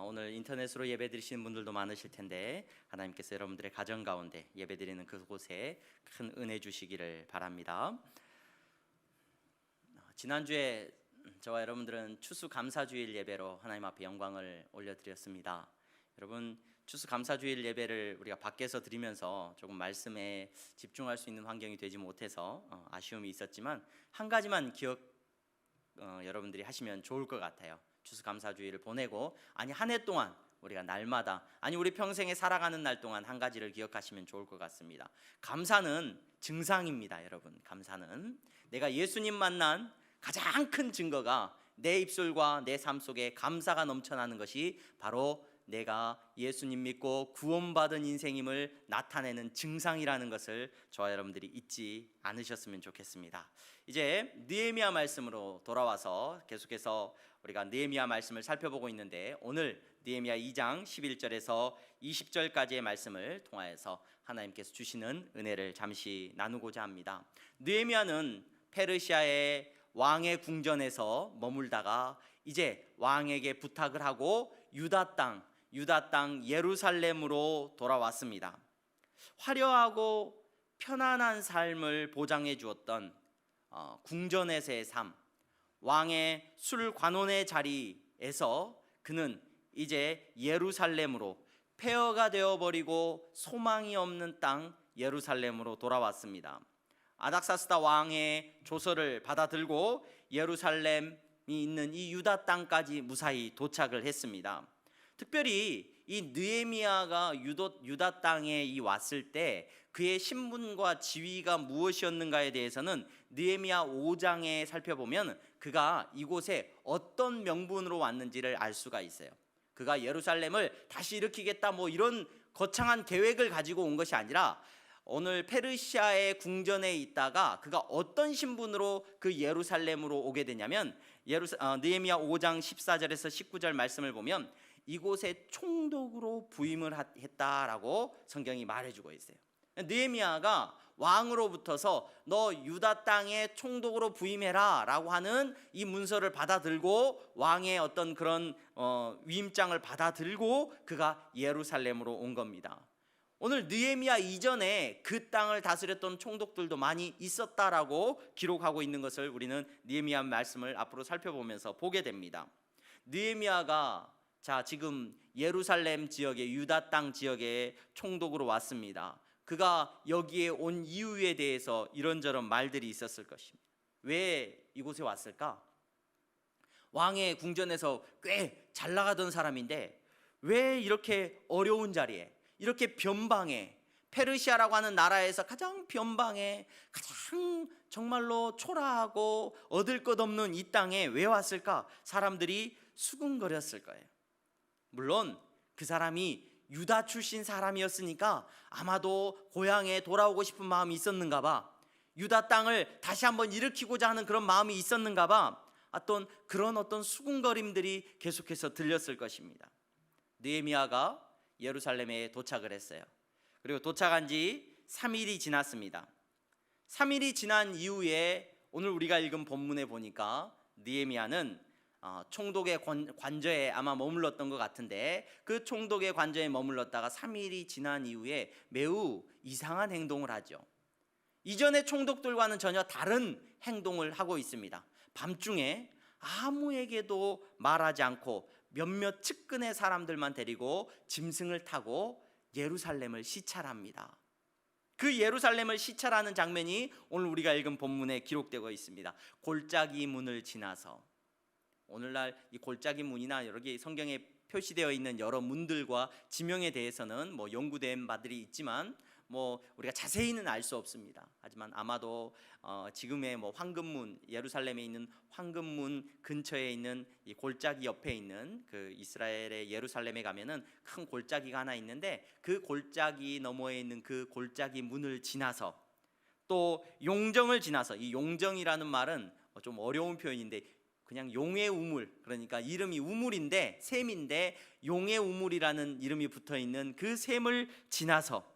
오늘 인터넷으로 예배 드리시는 분들도 많으실 텐데 하나님께서 여러분들의 가정 가운데 예배 드리는 그곳에 큰 은혜 주시기를 바랍니다. 지난주에 저와 여러분들은 추수감사주일 예배로 하나님 앞에 영광을 올려드렸습니다. 여러분, 추수감사주일 예배를 우리가 밖에서 드리면서 조금 말씀에 집중할 수 있는 환경이 되지 못해서 아쉬움이 있었지만 한 가지만 여러분들이 하시면 좋을 것 같아요. 추수감사주일을 보내고 한 해 동안 우리가 날마다 우리 평생에 살아가는 날 동안 한 가지를 기억하시면 좋을 것 같습니다. 감사는 증상입니다. 여러분, 감사는 내가 예수님 만난 가장 큰 증거가 내 입술과 내 삶 속에 감사가 넘쳐나는 것이 바로 내가 예수님 믿고 구원받은 인생임을 나타내는 증상이라는 것을 저와 여러분들이 잊지 않으셨으면 좋겠습니다. 이제 느헤미야 말씀으로 돌아와서 계속해서 우리가 느헤미야 말씀을 살펴보고 있는데, 오늘 느헤미야 2장 11절에서 20절까지의 말씀을 통하여서 하나님께서 주시는 은혜를 잠시 나누고자 합니다. 느헤미야는 페르시아의 왕의 궁전에서 머물다가 이제 왕에게 부탁을 하고 유다 땅 예루살렘으로 돌아왔습니다. 화려하고 편안한 삶을 보장해 주었던 궁전에서의 삶, 왕의 술 관원의 자리에서 그는 이제 예루살렘으로, 폐허가 되어버리고 소망이 없는 땅 예루살렘으로 돌아왔습니다. 아닥사스다 왕의 조서를 받아들고 예루살렘이 있는 이 유다 땅까지 무사히 도착을 했습니다. 특별히 이 느헤미야가 유다 땅에 왔을 때 그의 신분과 지위가 무엇이었는가에 대해서는 느헤미야 5장에 살펴보면 그가 이곳에 어떤 명분으로 왔는지를 알 수가 있어요. 그가 예루살렘을 다시 일으키겠다 이런 거창한 계획을 가지고 온 것이 아니라 오늘 페르시아의 궁전에 있다가 그가 어떤 신분으로 그 예루살렘으로 오게 되냐면 느헤미야 5장 14절에서 19절 말씀을 보면 이곳에 총독으로 부임을 했다라고 성경이 말해주고 있어요. 느헤미야가 왕으로부터서 너 유다 땅에 총독으로 부임해라 라고 하는 이 문서를 받아들고 왕의 어떤 그런 위임장을 받아들고 그가 예루살렘으로 온 겁니다. 오늘 느헤미야 이전에 그 땅을 다스렸던 총독들도 많이 있었다라고 기록하고 있는 것을 우리는 느헤미야 말씀을 앞으로 살펴보면서 보게 됩니다. 느헤미야가 지금 예루살렘 지역에, 유다 땅 지역에 총독으로 왔습니다. 그가 여기에 온 이유에 대해서 이런저런 말들이 있었을 것입니다. 왜 이곳에 왔을까? 왕의 궁전에서 꽤 잘 나가던 사람인데 왜 이렇게 어려운 자리에, 이렇게 변방에, 페르시아라고 하는 나라에서 가장 변방에, 가장 정말로 초라하고 얻을 것 없는 이 땅에 왜 왔을까? 사람들이 수군거렸을 거예요. 물론 그 사람이 유다 출신 사람이었으니까 아마도 고향에 돌아오고 싶은 마음이 있었는가 봐. 유다 땅을 다시 한번 일으키고자 하는 그런 마음이 있었는가 봐. 어떤 수군거림들이 계속해서 들렸을 것입니다. 느헤미야가 예루살렘에 도착을 했어요. 그리고 도착한 지 3일이 지났습니다. 3일이 지난 이후에 오늘 우리가 읽은 본문에 보니까 느헤미야는 총독의 관저에 아마 머물렀던 것 같은데, 그 총독의 관저에 머물렀다가 3일이 지난 이후에 매우 이상한 행동을 하죠. 이전의 총독들과는 전혀 다른 행동을 하고 있습니다. 밤중에 아무에게도 말하지 않고 몇몇 측근의 사람들만 데리고 짐승을 타고 예루살렘을 시찰합니다. 그 예루살렘을 시찰하는 장면이 오늘 우리가 읽은 본문에 기록되고 있습니다. 골짜기 문을 지나서, 오늘날 이 골짜기 문이나 여기 성경에 표시되어 있는 여러 문들과 지명에 대해서는 연구된 바들이 있지만 우리가 자세히는 알 수 없습니다. 하지만 아마도 지금의 황금문, 예루살렘에 있는 황금문 근처에 있는 이 골짜기 옆에 있는 그 이스라엘의 예루살렘에 가면은 큰 골짜기가 하나 있는데, 그 골짜기 너머에 있는 그 골짜기 문을 지나서 또 용정을 지나서, 이 용정이라는 말은 좀 어려운 표현인데 그냥 용의 우물, 그러니까 이름이 우물인데 샘인데 용의 우물이라는 이름이 붙어있는 그 샘을 지나서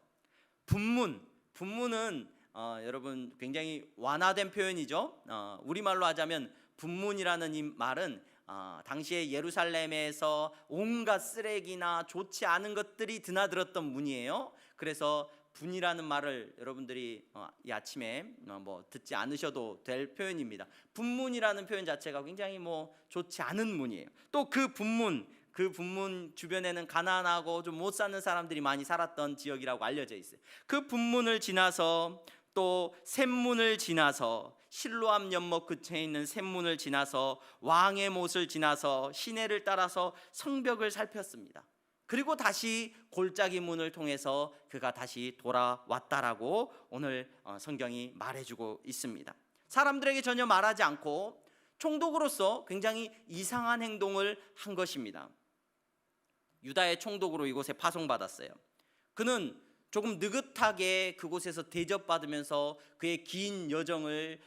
분문은 여러분 굉장히 완화된 표현이죠. 우리말로 하자면 분문이라는 이 말은 당시에 예루살렘에서 온갖 쓰레기나 좋지 않은 것들이 드나들었던 문이에요. 그래서 분이라는 말을 여러분들이 이 아침에 듣지 않으셔도 될 표현입니다. 분문이라는 표현 자체가 굉장히 좋지 않은 문이에요. 또 그 분문 주변에는 가난하고 좀 못 사는 사람들이 많이 살았던 지역이라고 알려져 있어요. 그 분문을 지나서 또 샘문을 지나서 실로암 연못 근처에 있는 샘문을 지나서 왕의 못을 지나서 시내를 따라서 성벽을 살폈습니다. 그리고 다시 골짜기 문을 통해서 그가 다시 돌아왔다라고 오늘 성경이 말해주고 있습니다. 사람들에게 전혀 말하지 않고 총독으로서 굉장히 이상한 행동을 한 것입니다. 유다의 총독으로 이곳에 파송받았어요. 그는 조금 느긋하게 그곳에서 대접받으면서 그의 긴 여정을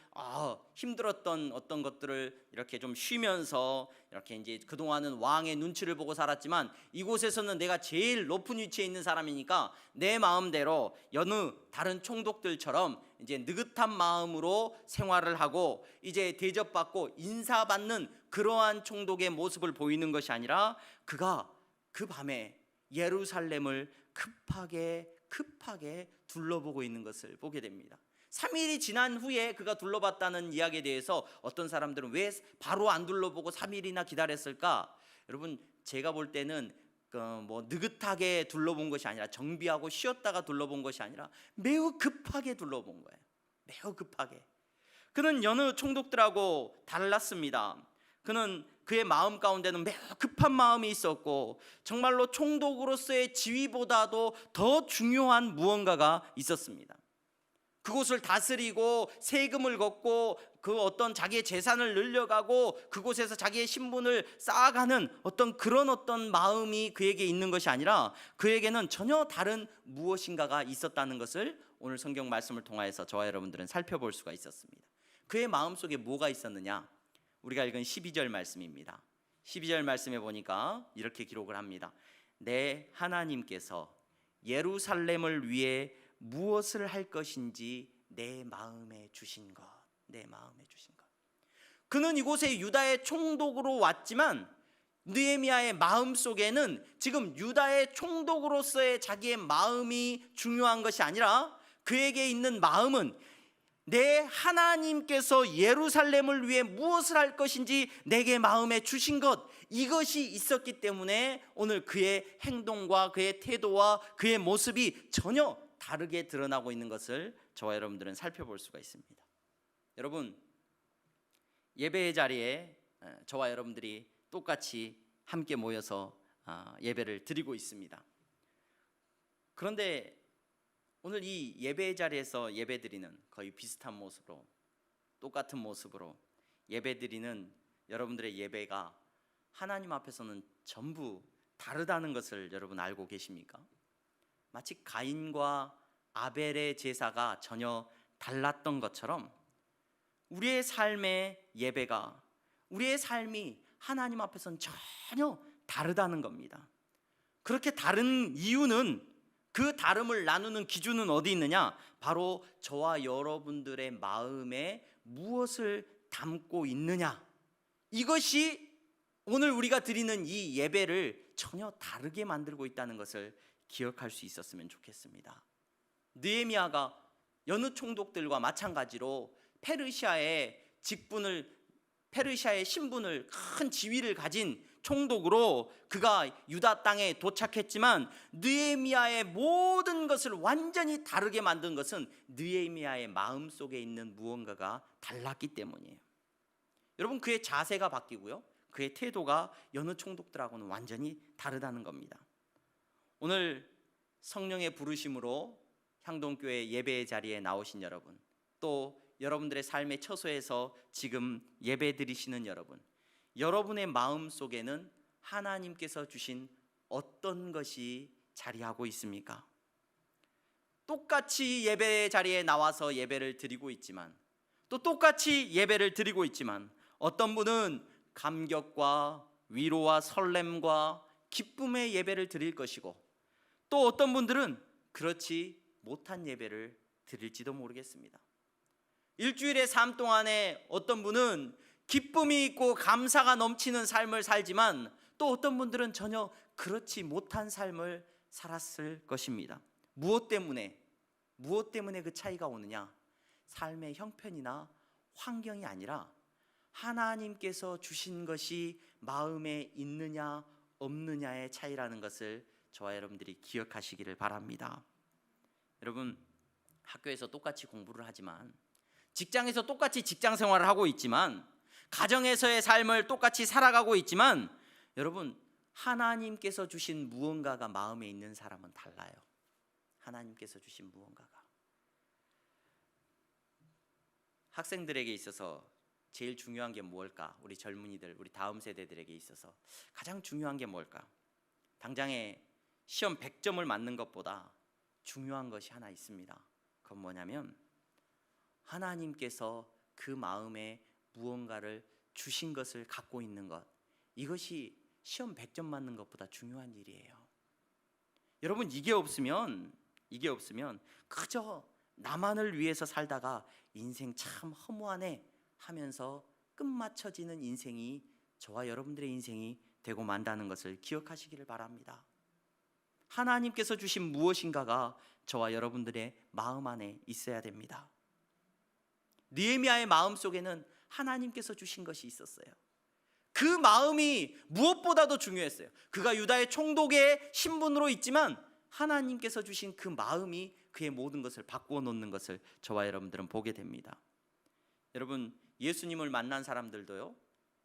힘들었던 어떤 것들을 이렇게 좀 쉬면서 이렇게 이제 그동안은 왕의 눈치를 보고 살았지만 이곳에서는 내가 제일 높은 위치에 있는 사람이니까 내 마음대로 여느 다른 총독들처럼 이제 느긋한 마음으로 생활을 하고 이제 대접받고 인사받는 그러한 총독의 모습을 보이는 것이 아니라 그가 그 밤에 예루살렘을 급하게 둘러보고 있는 것을 보게 됩니다. 3일이 지난 후에 그가 둘러봤다는 이야기에 대해서 어떤 사람들은 왜 바로 안 둘러보고 3일이나 기다렸을까? 여러분, 제가 볼 때는 느긋하게 둘러본 것이 아니라 정비하고 쉬었다가 둘러본 것이 아니라 매우 급하게 둘러본 거예요. 매우 급하게. 그는 여느 총독들하고 달랐습니다. 그는 그의 마음 가운데는 매우 급한 마음이 있었고 정말로 총독으로서의 지위보다도 더 중요한 무언가가 있었습니다. 그곳을 다스리고 세금을 걷고 그 어떤 자기의 재산을 늘려가고 그곳에서 자기의 신분을 쌓아가는 그런 마음이 그에게 있는 것이 아니라 그에게는 전혀 다른 무엇인가가 있었다는 것을 오늘 성경 말씀을 통하여서 저와 여러분들은 살펴볼 수가 있었습니다. 그의 마음속에 뭐가 있었느냐? 우리가 읽은 12절 말씀입니다. 12절 말씀에 보니까 이렇게 기록을 합니다. 내 하나님께서 예루살렘을 위해 무엇을 할 것인지 내 마음에 주신 것. 그는 이곳에 유다의 총독으로 왔지만 느헤미야의 마음속에는 지금 유다의 총독으로서의 자기의 마음이 중요한 것이 아니라 그에게 있는 마음은 내 하나님께서 예루살렘을 위해 무엇을 할 것인지 내게 마음에 주신 것, 이것이 있었기 때문에 오늘 그의 행동과 그의 태도와 그의 모습이 전혀 다르게 드러나고 있는 것을 저와 여러분들은 살펴볼 수가 있습니다. 여러분, 예배의 자리에 저와 여러분들이 똑같이 함께 모여서 예배를 드리고 있습니다. 그런데 오늘 이 예배의 자리에서 예배드리는 거의 비슷한 모습으로, 똑같은 모습으로 예배드리는 여러분들의 예배가 하나님 앞에서는 전부 다르다는 것을 여러분 알고 계십니까? 마치 가인과 아벨의 제사가 전혀 달랐던 것처럼 우리의 삶의 예배가, 우리의 삶이 하나님 앞에서는 전혀 다르다는 겁니다. 그렇게 다른 이유는, 그 다름을 나누는 기준은 어디 있느냐? 바로 저와 여러분들의 마음에 무엇을 담고 있느냐, 이것이 오늘 우리가 드리는 이 예배를 전혀 다르게 만들고 있다는 것을 기억할 수 있었으면 좋겠습니다. 느헤미야가 여느 총독들과 마찬가지로 페르시아의 신분을, 큰 지위를 가진 총독으로 그가 유다 땅에 도착했지만 느헤미야의 모든 것을 완전히 다르게 만든 것은 느헤미야의 마음속에 있는 무언가가 달랐기 때문이에요. 여러분, 그의 자세가 바뀌고요, 그의 태도가 여느 총독들하고는 완전히 다르다는 겁니다. 오늘 성령의 부르심으로 향동교회 예배의 자리에 나오신 여러분, 또 여러분들의 삶의 처소에서 지금 예배 드리시는 여러분, 여러분의 마음 속에는 하나님께서 주신 어떤 것이 자리하고 있습니까? 똑같이 예배의 자리에 나와서 예배를 드리고 있지만, 또 똑같이 예배를 드리고 있지만 어떤 분은 감격과 위로와 설렘과 기쁨의 예배를 드릴 것이고, 또 어떤 분들은 그렇지 못한 예배를 드릴지도 모르겠습니다. 일주일의 삶 동안에 어떤 분은 기쁨이 있고 감사가 넘치는 삶을 살지만 또 어떤 분들은 전혀 그렇지 못한 삶을 살았을 것입니다. 무엇 때문에 그 차이가 오느냐? 삶의 형편이나 환경이 아니라 하나님께서 주신 것이 마음에 있느냐 없느냐의 차이라는 것을 저와 여러분들이 기억하시기를 바랍니다. 여러분, 학교에서 똑같이 공부를 하지만, 직장에서 똑같이 직장 생활을 하고 있지만, 가정에서의 삶을 똑같이 살아가고 있지만, 여러분, 하나님께서 주신 무언가가 마음에 있는 사람은 달라요. 하나님께서 주신 무언가가. 학생들에게 있어서 제일 중요한 게 무엇일까? 우리 젊은이들, 우리 다음 세대들에게 있어서 가장 중요한 게 뭘까? 당장에 시험 100점을 맞는 것보다 중요한 것이 하나 있습니다. 그건 뭐냐면 하나님께서 그 마음에 무언가를 주신 것을 갖고 있는 것, 이것이 시험 100점 맞는 것보다 중요한 일이에요. 여러분, 이게 없으면 그저 나만을 위해서 살다가 인생 참 허무하네 하면서 끝마쳐지는 인생이 저와 여러분들의 인생이 되고 만다는 것을 기억하시기를 바랍니다. 하나님께서 주신 무엇인가가 저와 여러분들의 마음 안에 있어야 됩니다. 느헤미야의 마음 속에는 하나님께서 주신 것이 있었어요. 그 마음이 무엇보다도 중요했어요. 그가 유다의 총독의 신분으로 있지만 하나님께서 주신 그 마음이 그의 모든 것을 바꾸어 놓는 것을 저와 여러분들은 보게 됩니다. 여러분, 예수님을 만난 사람들도요,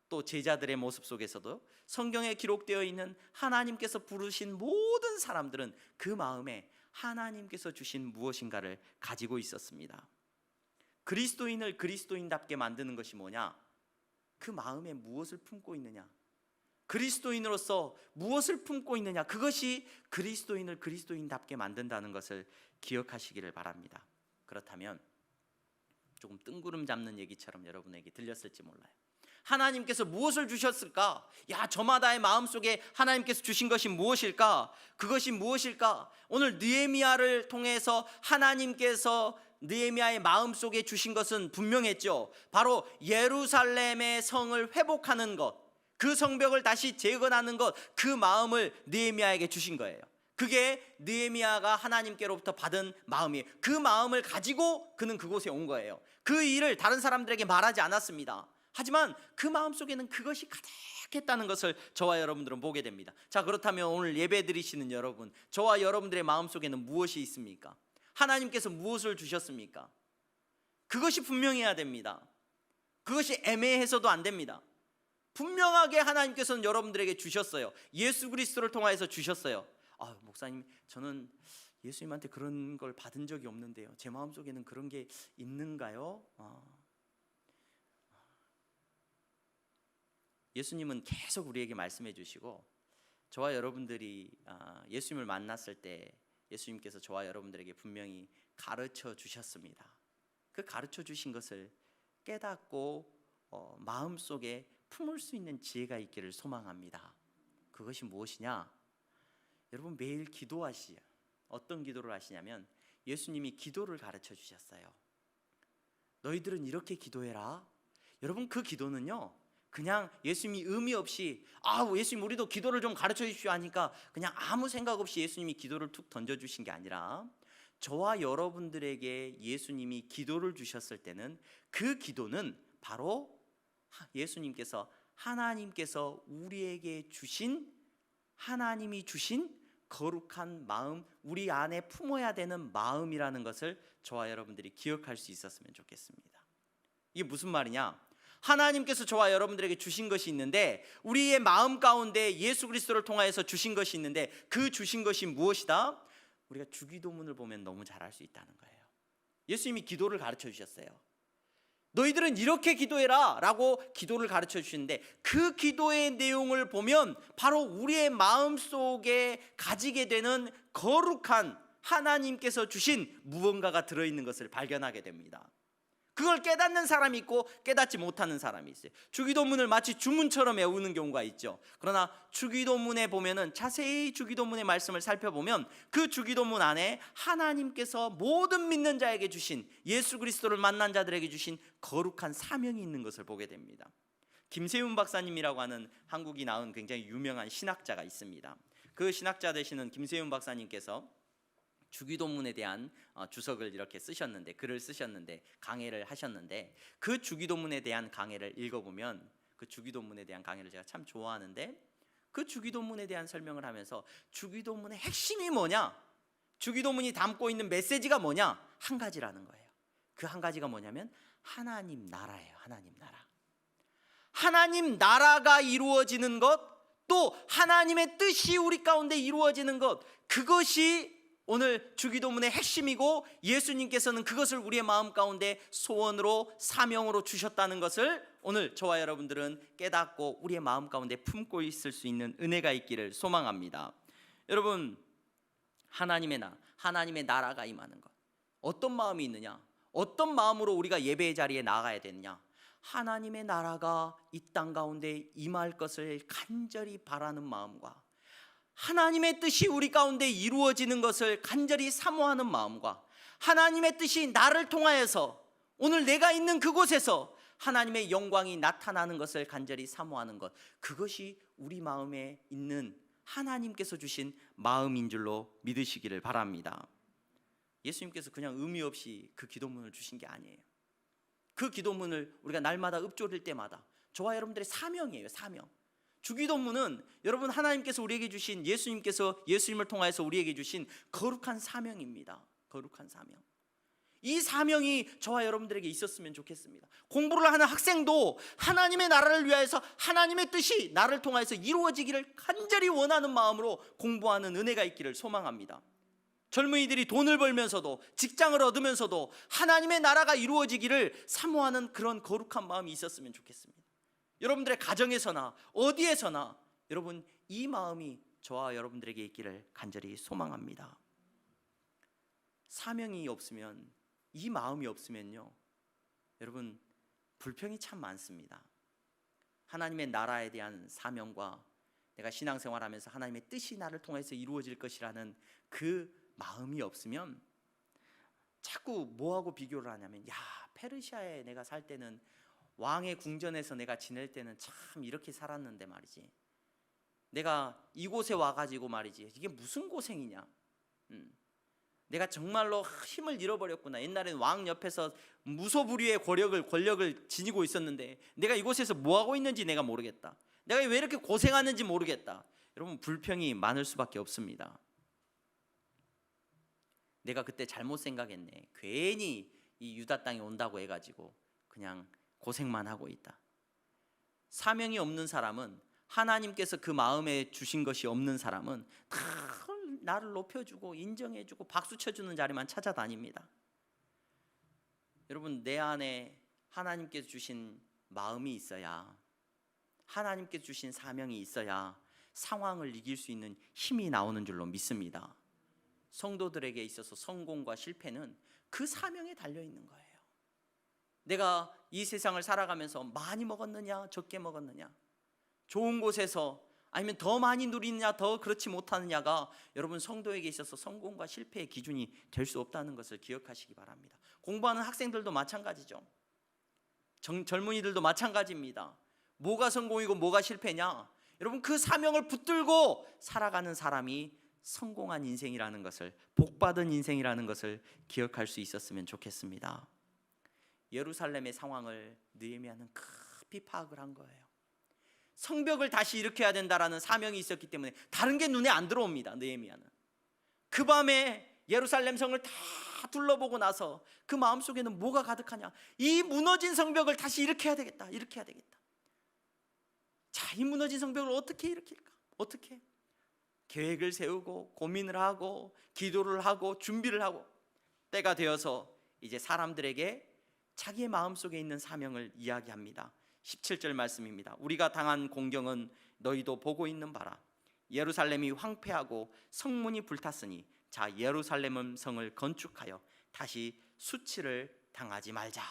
또 제자들의 모습 속에서도 성경에 기록되어 있는 하나님께서 부르신 모든 사람들은 그 마음에 하나님께서 주신 무엇인가를 가지고 있었습니다. 그리스도인을 그리스도인답게 만드는 것이 뭐냐? 그 마음에 무엇을 품고 있느냐? 그리스도인으로서 무엇을 품고 있느냐? 그것이 그리스도인을 그리스도인답게 만든다는 것을 기억하시기를 바랍니다. 그렇다면 조금 뜬구름 잡는 얘기처럼 여러분에게 들렸을지 몰라요. 하나님께서 무엇을 주셨을까? 저마다의 마음속에 하나님께서 주신 것이 무엇일까? 그것이 무엇일까? 오늘 느헤미야를 통해서 하나님께서 느헤미야의 마음속에 주신 것은 분명했죠. 바로 예루살렘의 성을 회복하는 것, 그 성벽을 다시 재건하는 것, 그 마음을 느헤미야에게 주신 거예요. 그게 느헤미야가 하나님께로부터 받은 마음이에요. 그 마음을 가지고 그는 그곳에 온 거예요. 그 일을 다른 사람들에게 말하지 않았습니다. 하지만 그 마음속에는 그것이 가득했다는 것을 저와 여러분들은 보게 됩니다. 자, 그렇다면 오늘 예배 드리시는 여러분, 저와 여러분들의 마음속에는 무엇이 있습니까? 하나님께서 무엇을 주셨습니까? 그것이 분명해야 됩니다. 그것이 애매해서도 안 됩니다. 분명하게 하나님께서는 여러분들에게 주셨어요. 예수 그리스도를 통하여서 주셨어요. 목사님, 저는 예수님한테 그런 걸 받은 적이 없는데요. 제 마음속에는 그런 게 있는가요? 예수님은 계속 우리에게 말씀해 주시고, 저와 여러분들이 예수님을 만났을 때 예수님께서 저와 여러분들에게 분명히 가르쳐 주셨습니다. 그 가르쳐 주신 것을 깨닫고 마음속에 품을 수 있는 지혜가 있기를 소망합니다. 그것이 무엇이냐? 여러분, 매일 기도하시죠. 어떤 기도를 하시냐면 예수님이 기도를 가르쳐 주셨어요. 너희들은 이렇게 기도해라. 여러분, 그 기도는요, 그냥 예수님이 의미 없이 예수님 우리도 기도를 좀 가르쳐 주십시오 하니까 그냥 아무 생각 없이 예수님이 기도를 툭 던져주신 게 아니라, 저와 여러분들에게 예수님이 기도를 주셨을 때는 그 기도는 바로 예수님께서 하나님께서 우리에게 주신, 하나님이 주신 거룩한 마음, 우리 안에 품어야 되는 마음이라는 것을 저와 여러분들이 기억할 수 있었으면 좋겠습니다. 이게 무슨 말이냐? 하나님께서 저와 여러분들에게 주신 것이 있는데, 우리의 마음 가운데 예수 그리스도를 통하여서 주신 것이 있는데, 그 주신 것이 무엇이다? 우리가 주기도문을 보면 너무 잘 알 수 있다는 거예요. 예수님이 기도를 가르쳐 주셨어요. 너희들은 이렇게 기도해라 라고 기도를 가르쳐 주시는데, 그 기도의 내용을 보면 바로 우리의 마음속에 가지게 되는 거룩한 하나님께서 주신 무언가가 들어있는 것을 발견하게 됩니다. 그걸 깨닫는 사람이 있고 깨닫지 못하는 사람이 있어요. 주기도문을 마치 주문처럼 외우는 경우가 있죠. 그러나 주기도문에 보면은, 자세히 주기도문의 말씀을 살펴보면 그 주기도문 안에 하나님께서 모든 믿는 자에게 주신, 예수 그리스도를 만난 자들에게 주신 거룩한 사명이 있는 것을 보게 됩니다. 김세윤 박사님이라고 하는 한국이 낳은 굉장히 유명한 신학자가 있습니다. 그 신학자 되시는 김세윤 박사님께서 주기도문에 대한 주석을 이렇게 쓰셨는데, 글을 쓰셨는데, 강해를 하셨는데, 그 주기도문에 대한 강해를 읽어보면, 그 주기도문에 대한 강해를 제가 참 좋아하는데, 그 주기도문에 대한 설명을 하면서 주기도문의 핵심이 뭐냐, 주기도문이 담고 있는 메시지가 뭐냐, 한 가지라는 거예요. 그 한 가지가 뭐냐면 하나님 나라예요. 하나님 나라. 하나님 나라가 이루어지는 것, 또 하나님의 뜻이 우리 가운데 이루어지는 것, 그것이 오늘 주기도문의 핵심이고, 예수님께서는 그것을 우리의 마음 가운데 소원으로, 사명으로 주셨다는 것을 오늘 저와 여러분들은 깨닫고 우리의 마음 가운데 품고 있을 수 있는 은혜가 있기를 소망합니다. 여러분, 하나님의 나라가 임하는 것, 어떤 마음이 있느냐, 어떤 마음으로 우리가 예배의 자리에 나가야 되느냐, 하나님의 나라가 이 땅 가운데 임할 것을 간절히 바라는 마음과, 하나님의 뜻이 우리 가운데 이루어지는 것을 간절히 사모하는 마음과, 하나님의 뜻이 나를 통하여서 오늘 내가 있는 그곳에서 하나님의 영광이 나타나는 것을 간절히 사모하는 것, 그것이 우리 마음에 있는 하나님께서 주신 마음인 줄로 믿으시기를 바랍니다. 예수님께서 그냥 의미 없이 그 기도문을 주신 게 아니에요. 그 기도문을 우리가 날마다 읊조릴 때마다 저와 여러분들의 사명이에요. 사명. 주기도문은 여러분, 하나님께서 우리에게 주신, 예수님께서 예수님을 통하여서 우리에게 주신 거룩한 사명입니다. 거룩한 사명. 이 사명이 저와 여러분들에게 있었으면 좋겠습니다. 공부를 하는 학생도 하나님의 나라를 위하여서 하나님의 뜻이 나를 통하여서 이루어지기를 간절히 원하는 마음으로 공부하는 은혜가 있기를 소망합니다. 젊은이들이 돈을 벌면서도, 직장을 얻으면서도 하나님의 나라가 이루어지기를 사모하는 그런 거룩한 마음이 있었으면 좋겠습니다. 여러분들의 가정에서나 어디에서나 여러분, 이 마음이 저와 여러분들에게 있기를 간절히 소망합니다. 사명이 없으면, 이 마음이 없으면요, 여러분, 불평이 참 많습니다. 하나님의 나라에 대한 사명과 내가 신앙생활하면서 하나님의 뜻이 나를 통해서 이루어질 것이라는 그 마음이 없으면 자꾸 뭐하고 비교를 하냐면, 야, 페르시아에 내가 살 때는, 왕의 궁전에서 내가 지낼 때는 참 이렇게 살았는데 말이지, 내가 이곳에 와가지고 말이지, 이게 무슨 고생이냐, 내가 정말로 힘을 잃어버렸구나. 옛날에는 왕 옆에서 무소불위의 권력을 지니고 있었는데 내가 이곳에서 뭐하고 있는지 내가 모르겠다. 내가 왜 이렇게 고생하는지 모르겠다. 여러분, 불평이 많을 수밖에 없습니다. 내가 그때 잘못 생각했네. 괜히 이 유다 땅에 온다고 해가지고 그냥 고생만 하고 있다. 사명이 없는 사람은, 하나님께서 그 마음에 주신 것이 없는 사람은 다 나를 높여주고 인정해주고 박수 쳐주는 자리만 찾아다닙니다. 여러분, 내 안에 하나님께서 주신 마음이 있어야, 하나님께서 주신 사명이 있어야 상황을 이길 수 있는 힘이 나오는 줄로 믿습니다. 성도들에게 있어서 성공과 실패는 그 사명에 달려있는 거예요. 내가 이 세상을 살아가면서 많이 먹었느냐, 적게 먹었느냐, 좋은 곳에서 아니면 더 많이 누리느냐, 더 그렇지 못하느냐가 여러분, 성도에게 있어서 성공과 실패의 기준이 될 수 없다는 것을 기억하시기 바랍니다. 공부하는 학생들도 마찬가지죠. 젊은이들도 마찬가지입니다. 뭐가 성공이고 뭐가 실패냐, 여러분, 그 사명을 붙들고 살아가는 사람이 성공한 인생이라는 것을, 복받은 인생이라는 것을 기억할 수 있었으면 좋겠습니다. 예루살렘의 상황을 느헤미야는 깊이 파악을 한 거예요. 성벽을 다시 일으켜야 된다라는 사명이 있었기 때문에 다른 게 눈에 안 들어옵니다. 느헤미야는 그 밤에 예루살렘 성을 다 둘러보고 나서 그 마음속에는 뭐가 가득하냐, 이 무너진 성벽을 다시 일으켜야 되겠다. 자, 이 무너진 성벽을 어떻게 일으킬까? 어떻게? 계획을 세우고 고민을 하고 기도를 하고 준비를 하고, 때가 되어서 이제 사람들에게 자기의 마음속에 있는 사명을 이야기합니다. 17절 말씀입니다. 우리가 당한 공경은 너희도 보고 있는 바라. 예루살렘이 황폐하고 성문이 불탔으니 자, 예루살렘 성을 건축하여 다시 수치를 당하지 말자.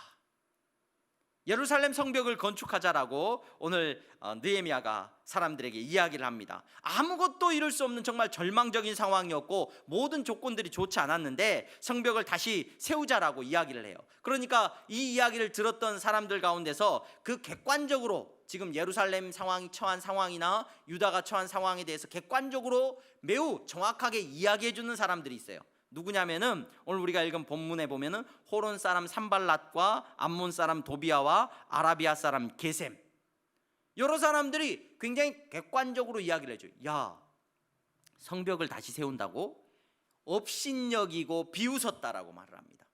예루살렘 성벽을 건축하자라고 오늘 느헤미야가 사람들에게 이야기를 합니다. 아무것도 이룰 수 없는 정말 절망적인 상황이었고 모든 조건들이 좋지 않았는데 성벽을 다시 세우자라고 이야기를 해요. 그러니까 이 이야기를 들었던 사람들 가운데서 그 객관적으로 지금 예루살렘 상황이 처한 상황이나 유다가 처한 상황에 대해서 객관적으로 매우 정확하게 이야기해 주는 사람들이 있어요. 누구냐면은 오늘 우리가 읽은 본문에 보면은 호론 사람 산발랏과 암몬 사람 도비아와 아라비아 사람 게셈, 여러 사람들이 굉장히 객관적으로 이야기를 해줘요. 야, 성벽을 다시 세운다고 업신여기고 비웃었다라고 말을 합니다.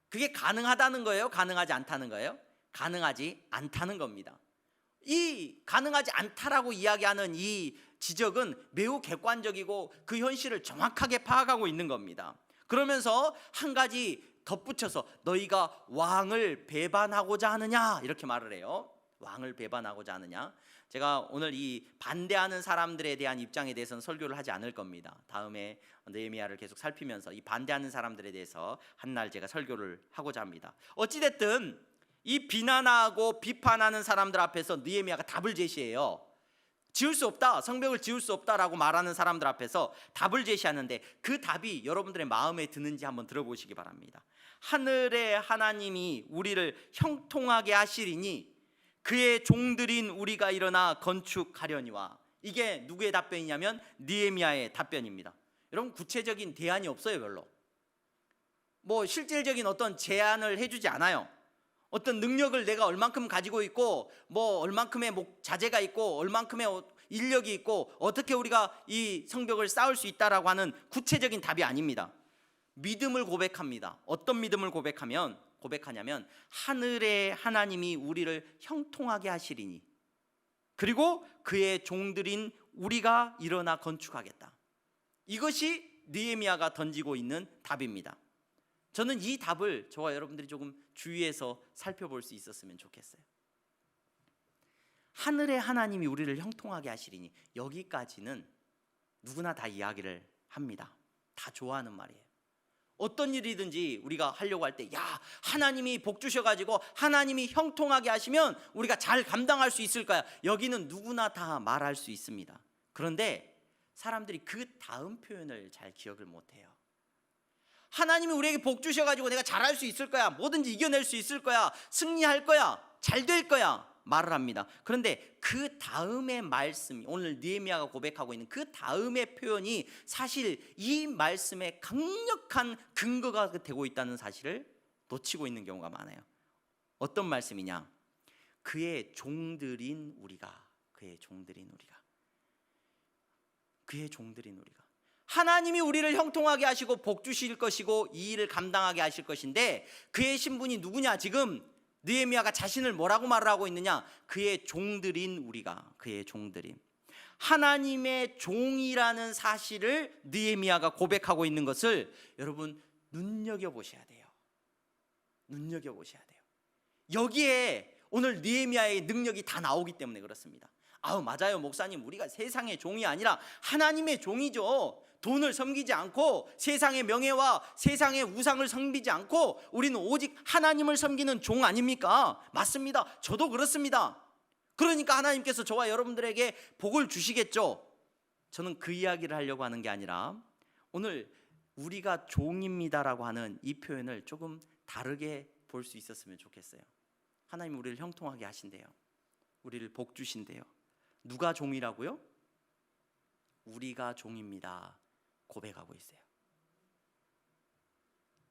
그게 가능하다는 거예요? 가능하지 않다는 거예요? 가능하지 않다는 겁니다. 이 가능하지 않다라고 이야기하는 이 지적은 매우 객관적이고 그 현실을 정확하게 파악하고 있는 겁니다. 그러면서 한 가지 덧붙여서 너희가 왕을 배반하고자 하느냐 이렇게 말을 해요. 왕을 배반하고자 하느냐. 제가 오늘 이 반대하는 사람들에 대한 입장에 대해서는 설교를 하지 않을 겁니다. 다음에 느헤미야를 계속 살피면서 이 반대하는 사람들에 대해서 한날 제가 설교를 하고자 합니다. 어찌됐든 이 비난하고 비판하는 사람들 앞에서 느헤미야가 답을 제시해요. 지을 수 없다, 성벽을 지을 수 없다라고 말하는 사람들 앞에서 답을 제시하는데 그 답이 여러분들의 마음에 드는지 한번 들어보시기 바랍니다. 하늘의 하나님이 우리를 형통하게 하시리니 그의 종들인 우리가 일어나 건축하려니와. 이게 누구의 답변이냐면 느헤미야의 답변입니다. 여러분, 구체적인 대안이 없어요. 별로 뭐 실질적인 어떤 제안을 해주지 않아요. 어떤 능력을 내가 얼만큼 가지고 있고 뭐 얼만큼의 자재가 있고 얼만큼의 인력이 있고 어떻게 우리가 이 성벽을 쌓을 수 있다라고 하는 구체적인 답이 아닙니다. 믿음을 고백합니다. 어떤 믿음을 고백하냐면 하늘의 하나님이 우리를 형통하게 하시리니 그리고 그의 종들인 우리가 일어나 건축하겠다. 이것이 느헤미야가 던지고 있는 답입니다. 저는 이 답을 저와 여러분들이 조금 주위에서 살펴볼 수 있었으면 좋겠어요. 하늘의 하나님이 우리를 형통하게 하시리니, 여기까지는 누구나 다 이야기를 합니다. 다 좋아하는 말이에요. 어떤 일이든지 우리가 하려고 할 때, 야, 하나님이 복 주셔가지고 하나님이 형통하게 하시면 우리가 잘 감당할 수 있을 거야. 여기는 누구나 다 말할 수 있습니다. 그런데 사람들이 그 다음 표현을 잘 기억을 못해요. 하나님이 우리에게 복 주셔가지고 내가 잘할 수 있을 거야, 뭐든지 이겨낼 수 있을 거야, 승리할 거야, 잘 될 거야 말을 합니다. 그런데 그 다음의 말씀이, 오늘 느헤미야가 고백하고 있는 그 다음의 표현이 사실 이 말씀의 강력한 근거가 되고 있다는 사실을 놓치고 있는 경우가 많아요. 어떤 말씀이냐? 그의 종들인 우리가, 그의 종들인 우리가, 그의 종들인 우리가. 하나님이 우리를 형통하게 하시고 복 주실 것이고 이 일을 감당하게 하실 것인데, 그의 신분이 누구냐? 지금 느헤미야가 자신을 뭐라고 말을 하고 있느냐? 그의 종들인 우리가, 그의 종들인, 하나님의 종이라는 사실을 느헤미야가 고백하고 있는 것을 여러분 눈여겨보셔야 돼요. 눈여겨보셔야 돼요. 여기에 오늘 느헤미야의 능력이 다 나오기 때문에 그렇습니다. 아우, 맞아요 목사님, 우리가 세상의 종이 아니라 하나님의 종이죠. 돈을 섬기지 않고 세상의 명예와 세상의 우상을 섬기지 않고 우리는 오직 하나님을 섬기는 종 아닙니까? 맞습니다. 저도 그렇습니다. 그러니까 하나님께서 저와 여러분들에게 복을 주시겠죠. 저는 그 이야기를 하려고 하는 게 아니라, 오늘 우리가 종입니다라고 하는 이 표현을 조금 다르게 볼 수 있었으면 좋겠어요. 하나님 우리를 형통하게 하신대요. 우리를 복 주신대요. 누가 종이라고요? 우리가 종입니다 고백하고 있어요.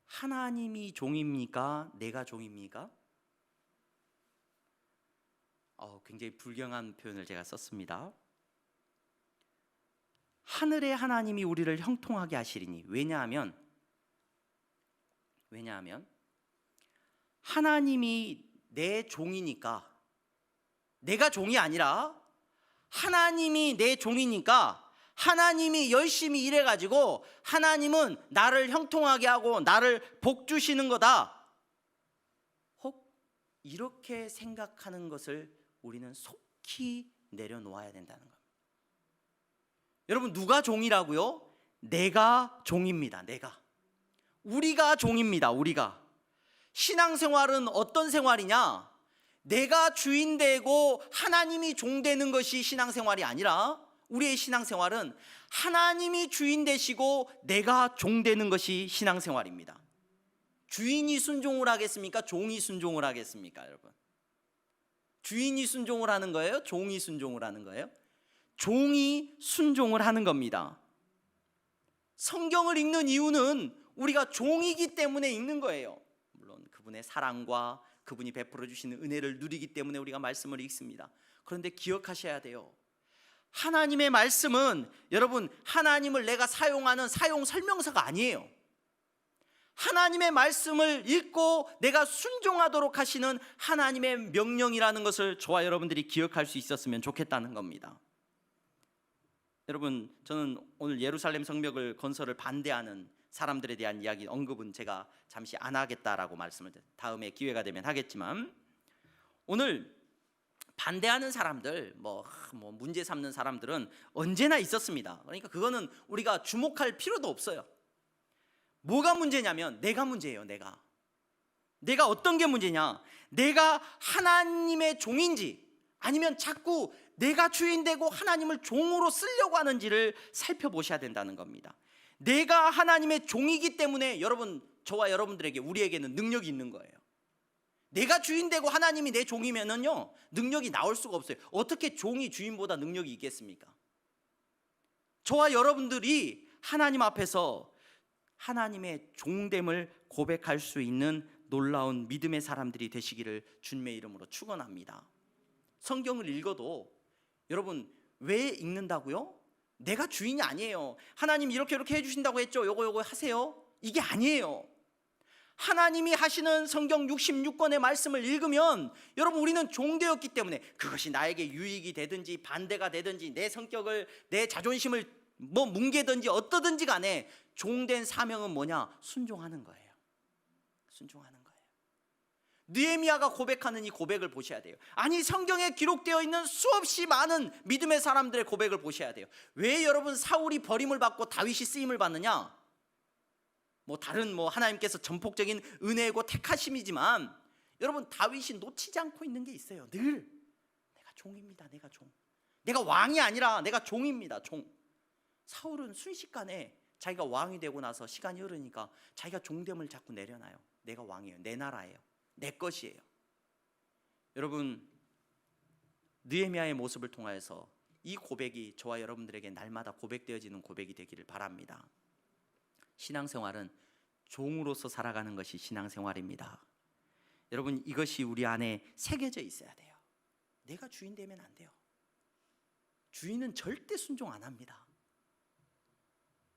하나님이 종입니까? 내가 종입니까? 굉장히 불경한 표현을 제가 썼습니다. 하늘의 하나님이 우리를 형통하게 하시리니. 왜냐하면 하나님이 내 종이니까, 내가 종이 아니라 하나님이 내 종이니까 하나님이 열심히 일해가지고 하나님은 나를 형통하게 하고 나를 복 주시는 거다, 혹 이렇게 생각하는 것을 우리는 속히 내려놓아야 된다는 겁니다. 여러분, 누가 종이라고요? 내가 종입니다. 우리가 종입니다. 우리가. 신앙생활은 어떤 생활이냐? 내가 주인 되고 하나님이 종 되는 것이 신앙생활이 아니라, 우리의 신앙생활은 하나님이 주인 되시고 내가 종 되는 것이 신앙생활입니다. 주인이 순종을 하겠습니까? 종이 순종을 하겠습니까? 여러분, 주인이 순종을 하는 거예요? 종이 순종을 하는 거예요? 종이 순종을 하는 겁니다. 성경을 읽는 이유는 우리가 종이기 때문에 읽는 거예요. 물론 그분의 사랑과 그분이 베풀어 주시는 은혜를 누리기 때문에 우리가 말씀을 읽습니다. 그런데 기억하셔야 돼요. 하나님의 말씀은 여러분, 하나님을 내가 사용하는 사용 설명서가 아니에요. 하나님의 말씀을 읽고 내가 순종하도록 하시는 하나님의 명령이라는 것을 저와 여러분들이 기억할 수 있었으면 좋겠다는 겁니다. 여러분, 저는 오늘 예루살렘 성벽을 건설을 반대하는 사람들에 대한 이야기 언급은 제가 잠시 안 하겠다라고 말씀을 다음에 기회가 되면 하겠지만, 오늘 반대하는 사람들, 문제 삼는 사람들은 언제나 있었습니다. 그러니까 그거는 우리가 주목할 필요도 없어요. 뭐가 문제냐면 내가 문제예요. 내가 어떤 게 문제냐, 내가 하나님의 종인지 아니면 자꾸 내가 주인되고 하나님을 종으로 쓰려고 하는지를 살펴보셔야 된다는 겁니다. 내가 하나님의 종이기 때문에 여러분, 저와 여러분들에게, 우리에게는 능력이 있는 거예요. 내가 주인되고 하나님이 내 종이면은요, 능력이 나올 수가 없어요. 어떻게 종이 주인보다 능력이 있겠습니까? 저와 여러분들이 하나님 앞에서 하나님의 종됨을 고백할 수 있는 놀라운 믿음의 사람들이 되시기를 주님의 이름으로 축원합니다. 성경을 읽어도 여러분, 왜 읽는다고요? 내가 주인이 아니에요. 하나님 이렇게 해주신다고 했죠, 요거 하세요, 이게 아니에요. 하나님이 하시는 성경 66권의 말씀을 읽으면 여러분, 우리는 종되었기 때문에 그것이 나에게 유익이 되든지 반대가 되든지 내 성격을, 내 자존심을 뭉개든지 어떠든지 간에 종된 사명은 뭐냐? 순종하는 거예요. 순종하는 거예요. 느헤미야가 고백하는 이 고백을 보셔야 돼요. 아니, 성경에 기록되어 있는 수없이 많은 믿음의 사람들의 고백을 보셔야 돼요. 왜 여러분 사울이 버림을 받고 다윗이 쓰임을 받느냐? 다른 하나님께서 전폭적인 은혜고 택하심이지만 여러분, 다윗이 놓치지 않고 있는 게 있어요. 늘 내가 종입니다. 내가 종. 내가 왕이 아니라 내가 종입니다. 종. 사울은 순식간에 자기가 왕이 되고 나서 시간이 흐르니까 자기가 종됨을 자꾸 내려놔요. 내가 왕이에요. 내 나라예요. 내 것이에요. 여러분, 느헤미야의 모습을 통하여서 이 고백이 저와 여러분들에게 날마다 고백되어지는 고백이 되기를 바랍니다. 신앙생활은 종으로서 살아가는 것이 신앙생활입니다. 여러분, 이것이 우리 안에 새겨져 있어야 돼요. 내가 주인 되면 안 돼요. 주인은 절대 순종 안 합니다.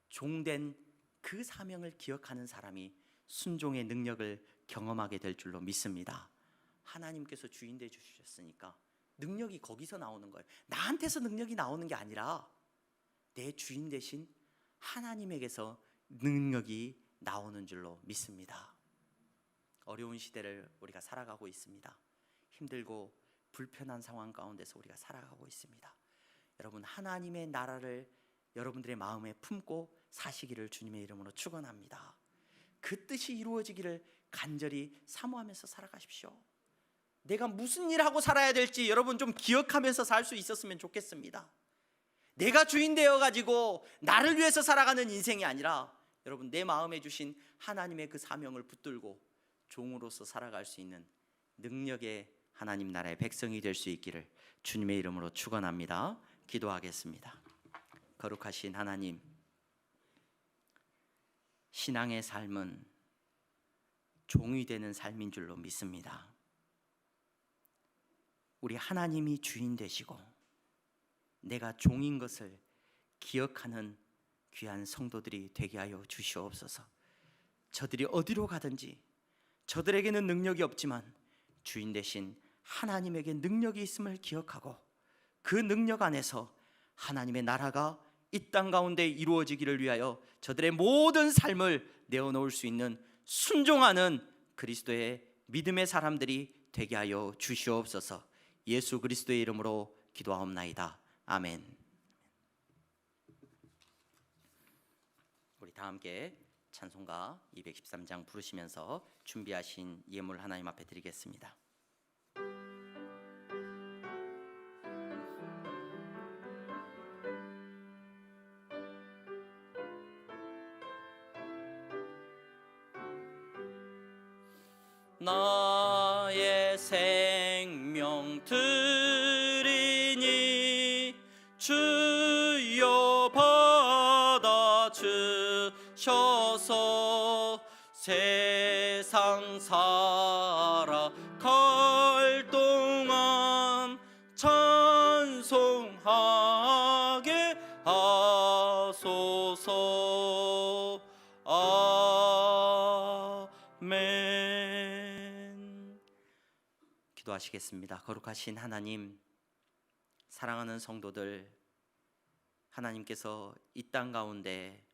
종된 그 사명을 기억하는 사람이 순종의 능력을 경험하게 될 줄로 믿습니다. 하나님께서 주인 되 주셨으니까 능력이 거기서 나오는 거예요. 나한테서 능력이 나오는 게 아니라 내 주인 되신 하나님에게서 능력이 나오는 줄로 믿습니다. 어려운 시대를 우리가 살아가고 있습니다. 힘들고 불편한 상황 가운데서 우리가 살아가고 있습니다. 여러분, 하나님의 나라를 여러분들의 마음에 품고 사시기를 주님의 이름으로 축원합니다. 그 뜻이 이루어지기를 간절히 사모하면서 살아가십시오. 내가 무슨 일 하고 살아야 될지 여러분 좀 기억하면서 살 수 있었으면 좋겠습니다. 내가 주인 되어가지고 나를 위해서 살아가는 인생이 아니라 여러분, 내 마음에 주신 하나님의 그 사명을 붙들고 종으로서 살아갈 수 있는 능력의 하나님 나라의 백성이 될 수 있기를 주님의 이름으로 축원합니다. 기도하겠습니다. 거룩하신 하나님, 신앙의 삶은 종이 되는 삶인 줄로 믿습니다. 우리 하나님이 주인 되시고 내가 종인 것을 기억하는 귀한 성도들이 되게 하여 주시옵소서. 저들이 어디로 가든지 저들에게는 능력이 없지만 주인 되신 하나님에게 능력이 있음을 기억하고 그 능력 안에서 하나님의 나라가 이 땅 가운데 이루어지기를 위하여 저들의 모든 삶을 내어놓을 수 있는 순종하는 그리스도의 믿음의 사람들이 되게 하여 주시옵소서. 예수 그리스도의 이름으로 기도하옵나이다. 아멘. 우리 다 함께 찬송가 213장 부르시면서 준비하신 예물 하나님 앞에 드리겠습니다. 나의 생명 주셔서 세상 살아갈 동안 찬송하게 하소서. 아멘. 기도하시겠습니다. 거룩하신 하나님, 사랑하는 성도들, 하나님께서 이 땅 가운데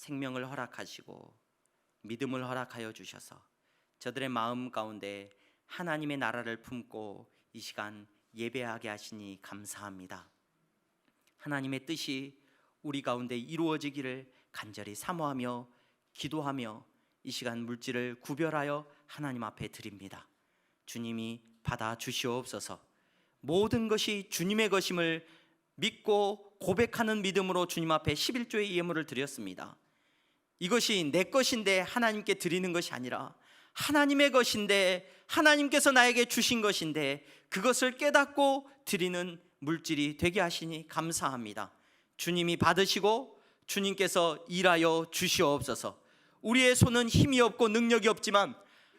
생명을 허락하시고 믿음을 허락하여 주셔서 저들의 마음 가운데 하나님의 나라를 품고 이 시간 예배하게 하시니 감사합니다. 하나님의 뜻이 우리 가운데 이루어지기를 간절히 사모하며 기도하며 이 시간 물질을 구별하여 하나님 앞에 드립니다. 주님이 받아 주시옵소서. 모든 것이 주님의 것임을 믿고 고백하는 믿음으로 주님 앞에 11조의 예물을 드렸습니다. 이것이 내 것인데 하나님께 드리는 것이 아니라 하나님의 것인데 하나님께서 나에게 주신 것인데 그것을 깨닫고 드리는 물질이 되게 하시니 감사합니다. 주님이 받으시고 주님께서 일하여 주시옵소서. 우리의 손은 힘이 없고 능력이 없지만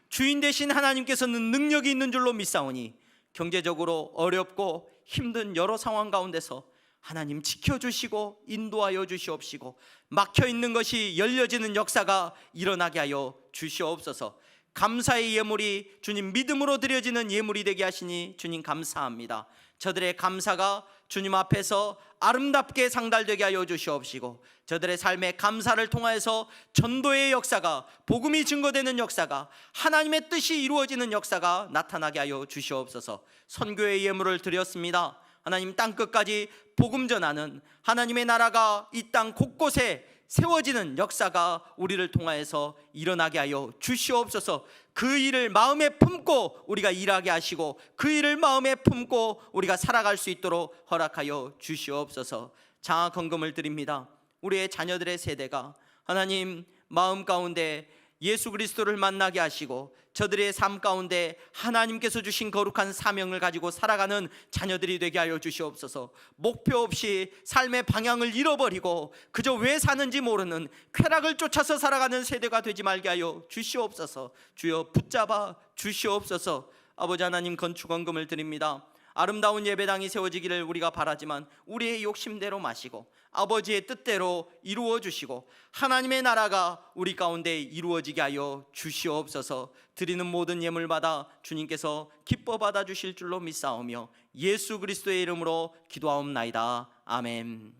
주인 되신 하나님께서는 능력이 있는 줄로 믿사오니 경제적으로 어렵고 힘든 여러 상황 가운데서 하나님 지켜주시고 인도하여 주시옵시고 막혀있는 것이 열려지는 역사가 일어나게 하여 주시옵소서. 감사의 예물이 주님 믿음으로 드려지는 예물이 되게 하시니 주님 감사합니다. 저들의 감사가 주님 앞에서 아름답게 상달되게 하여 주시옵시고 저들의 삶의 감사를 통하여서 전도의 역사가, 복음이 증거되는 역사가, 하나님의 뜻이 이루어지는 역사가 나타나게 하여 주시옵소서. 선교의 예물을 드렸습니다. 하나님 땅끝까지 복음 전하는 하나님의 나라가 이 땅 곳곳에 세워지는 역사가 우리를 통하여서 일어나게 하여 주시옵소서. 그 일을 마음에 품고 우리가 일하게 하시고 그 일을 마음에 품고 우리가 살아갈 수 있도록 허락하여 주시옵소서. 장학 헌금을 드립니다. 우리의 자녀들의 세대가 하나님 마음 가운데 예수 그리스도를 만나게 하시고 저들의 삶 가운데 하나님께서 주신 거룩한 사명을 가지고 살아가는 자녀들이 되게 하여 주시옵소서. 목표 없이 삶의 방향을 잃어버리고 그저 왜 사는지 모르는 쾌락을 쫓아서 살아가는 세대가 되지 말게 하여 주시옵소서. 주여 붙잡아 주시옵소서. 아버지 하나님, 건축헌금을 드립니다. 아름다운 예배당이 세워지기를 우리가 바라지만 우리의 욕심대로 마시고 아버지의 뜻대로 이루어 주시고 하나님의 나라가 우리 가운데 이루어지게 하여 주시옵소서. 드리는 모든 예물마다 주님께서 기뻐 받아 주실 줄로 믿사오며 예수 그리스도의 이름으로 기도하옵나이다. 아멘.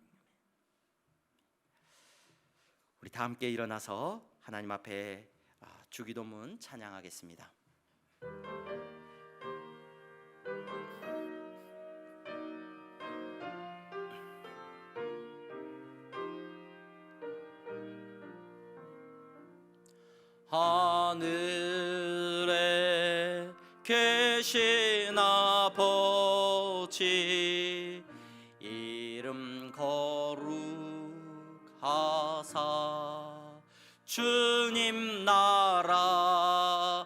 우리 다 함께 일어나서 하나님 앞에 주기도문 찬양하겠습니다. 하늘에 계신 아버지 이름 거룩하사 주님 나라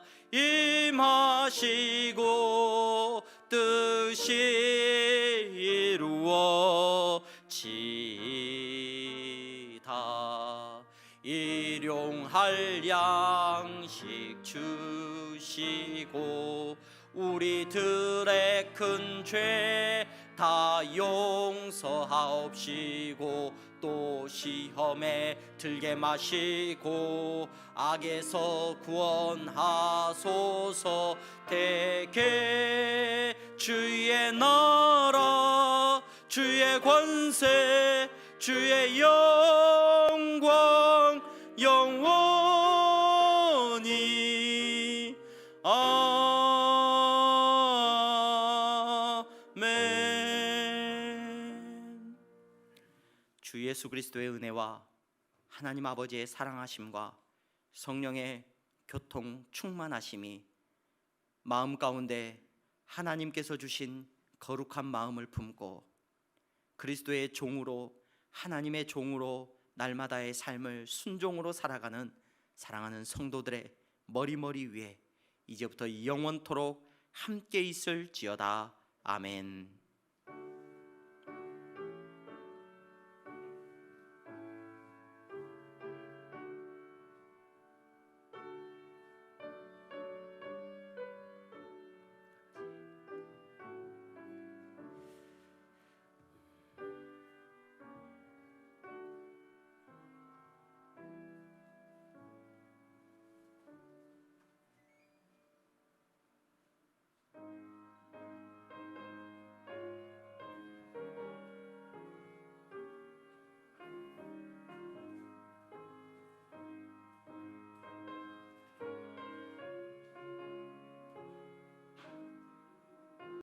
임하시고 뜻이 이루어지다. 일용할 양식 주시고 우리들의 큰 죄 다 용서하옵시고 또 시험에 들게 마시고 악에서 구원하소서. 대개 주의 나라 주의 권세 주의 영광 영원히 아멘. 주 예수 그리스도의 은혜와 하나님 아버지의 사랑하심과 성령의 교통 충만하심이 마음 가운데 하나님께서 주신 거룩한 마음을 품고 그리스도의 종으로 하나님의 종으로 날마다의 삶을 순종으로 살아가는 사랑하는 성도들의 머리 위에 이제부터 영원토록 함께 있을지어다. 아멘.